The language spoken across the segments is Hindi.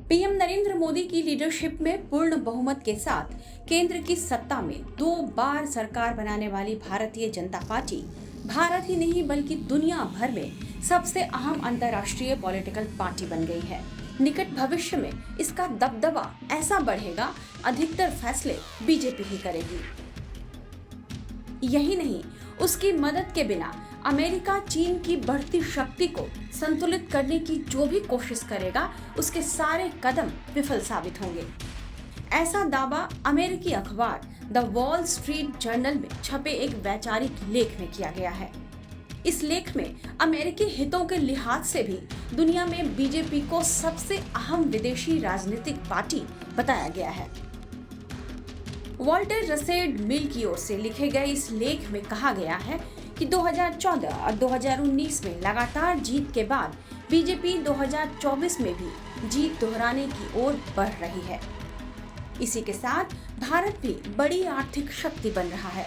पीएम नरेंद्र मोदी की लीडरशिप में पूर्ण बहुमत के साथ केंद्र की सत्ता में 2 बार सरकार बनाने वाली भारतीय जनता पार्टी भारत ही नहीं बल्कि दुनिया भर में सबसे अहम अंतर्राष्ट्रीय पॉलिटिकल पार्टी बन गई है। निकट भविष्य में इसका दबदबा ऐसा बढ़ेगा, अधिकतर फैसले बीजेपी ही करेगी। यही नहीं, उसकी मदद के बिना अमेरिका चीन की बढ़ती शक्ति को संतुलित करने की जो भी कोशिश करेगा, उसके सारे कदम विफल साबित होंगे। ऐसा दावा अमेरिकी अखबार द वॉल स्ट्रीट जर्नल में छपे एक वैचारिक लेख में किया गया है। इस लेख में अमेरिकी हितों के लिहाज से भी दुनिया में बीजेपी को सबसे अहम विदेशी राजनीतिक पार्टी बताया गया है। वॉल्टर रसेड मिल की ओर से लिखे गए इस लेख में कहा गया है कि 2014 और 2019 में लगातार जीत के बाद बीजेपी 2024 में भी जीत दोहराने की ओर बढ़ रही है। इसी के साथ भारत भी बड़ी आर्थिक शक्ति बन रहा है,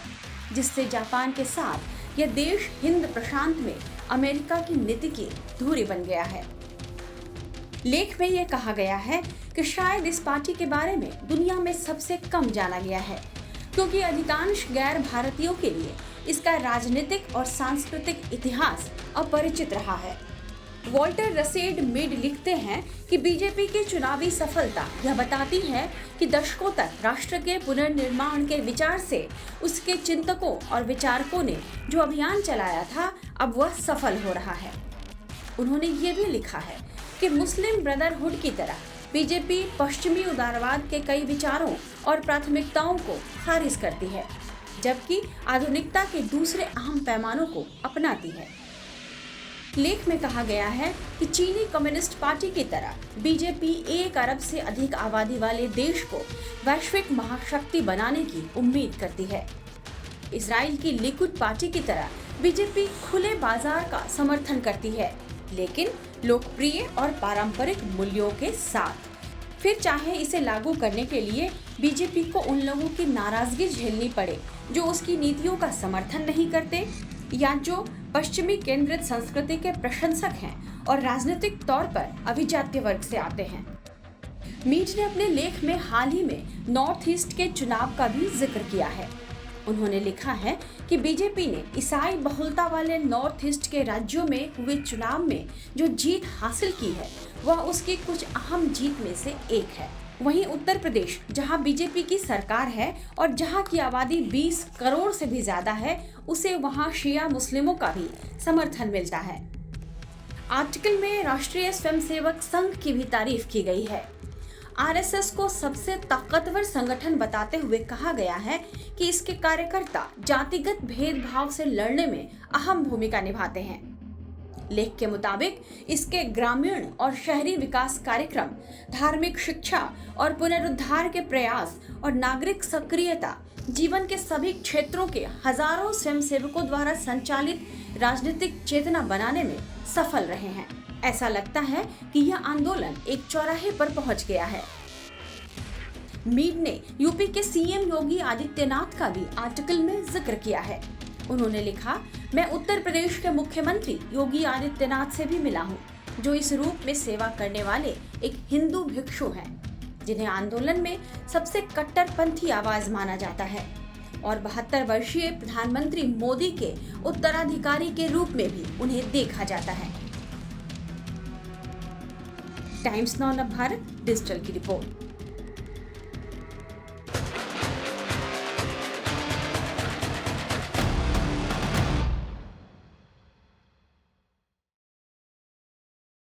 जिससे जापान के साथ यह देश हिंद प्रशांत में अमेरिका की नीति की धुरी बन गया है। लेख में यह कहा गया है कि शायद इस पार्टी के बारे में दुनिया में सबसे कम जाना गया है, क्योंकि अधिकांश गैर भारतीयों के लिए इसका राजनीतिक और सांस्कृतिक इतिहास अपरिचित रहा है। वॉल्टर रसेड मिड लिखते हैं कि बीजेपी की चुनावी सफलता यह बताती है कि दशकों तक राष्ट्र के पुनर्निर्माण के विचार से उसके चिंतकों और विचारकों ने जो अभियान चलाया था, अब वह सफल हो रहा है। उन्होंने ये भी लिखा है कि मुस्लिम ब्रदरहुड की तरह बीजेपी पश्चिमी उदारवाद के कई विचारों और प्राथमिकताओं को खारिज करती है, जबकि आधुनिकता के दूसरे अहम पैमानों को अपनाती है। लेख में कहा गया है कि चीनी कम्युनिस्ट पार्टी की तरह बीजेपी 1 अरब से अधिक आबादी वाले देश को वैश्विक महाशक्ति बनाने की उम्मीद करती है। इजराइल की लिकुड पार्टी की तरह बीजेपी खुले बाजार का समर्थन करती है, लेकिन लोकप्रिय और पारंपरिक मूल्यों के साथ। फिर चाहे इसे लागू करने के लिए बीजेपी को उन लोगों की नाराजगी झेलनी पड़े जो उसकी नीतियों का समर्थन नहीं करते या जो पश्चिमी केंद्रित संस्कृति के प्रशंसक हैं और राजनीतिक तौर पर अभिजात्य वर्ग से आते हैं। मीट ने अपने लेख में हाल ही में नॉर्थ ईस्ट के चुनाव का भी जिक्र किया है। उन्होंने लिखा है कि बीजेपी ने ईसाई बहुलता वाले नॉर्थ ईस्ट के राज्यों में हुए चुनाव में जो जीत हासिल की है, वह उसकी कुछ अहम जीत में से एक है। वहीं उत्तर प्रदेश, जहां बीजेपी की सरकार है और जहां की आबादी 20 करोड़ से भी ज्यादा है, उसे वहां शिया मुस्लिमों का भी समर्थन मिलता है। आर्टिकल में राष्ट्रीय स्वयंसेवक संघ की भी तारीफ की गई है। आरएसएस को सबसे ताकतवर संगठन बताते हुए कहा गया है कि इसके कार्यकर्ता जातिगत भेदभाव से लड़ने में अहम भूमिका निभाते हैं। लेख के मुताबिक इसके ग्रामीण और शहरी विकास कार्यक्रम, धार्मिक शिक्षा और पुनरुद्धार के प्रयास और नागरिक सक्रियता जीवन के सभी क्षेत्रों के हजारों स्वयंसेवकों द्वारा संचालित राजनीतिक चेतना बनाने में सफल रहे हैं। ऐसा लगता है कि यह आंदोलन एक चौराहे पर पहुंच गया है। मीड ने यूपी के सीएम योगी आदित्यनाथ का भी आर्टिकल में जिक्र किया है। उन्होंने लिखा, मैं उत्तर प्रदेश के मुख्यमंत्री योगी आदित्यनाथ से भी मिला हूं, जो इस रूप में सेवा करने वाले एक हिंदू भिक्षु हैं, जिन्हें आंदोलन में सबसे कट्टरपंथी आवाज माना जाता है और 72 वर्षीय प्रधानमंत्री मोदी के उत्तराधिकारी के रूप में भी उन्हें देखा जाता है। टाइम्स नाउ भारत डिजिटल की रिपोर्ट।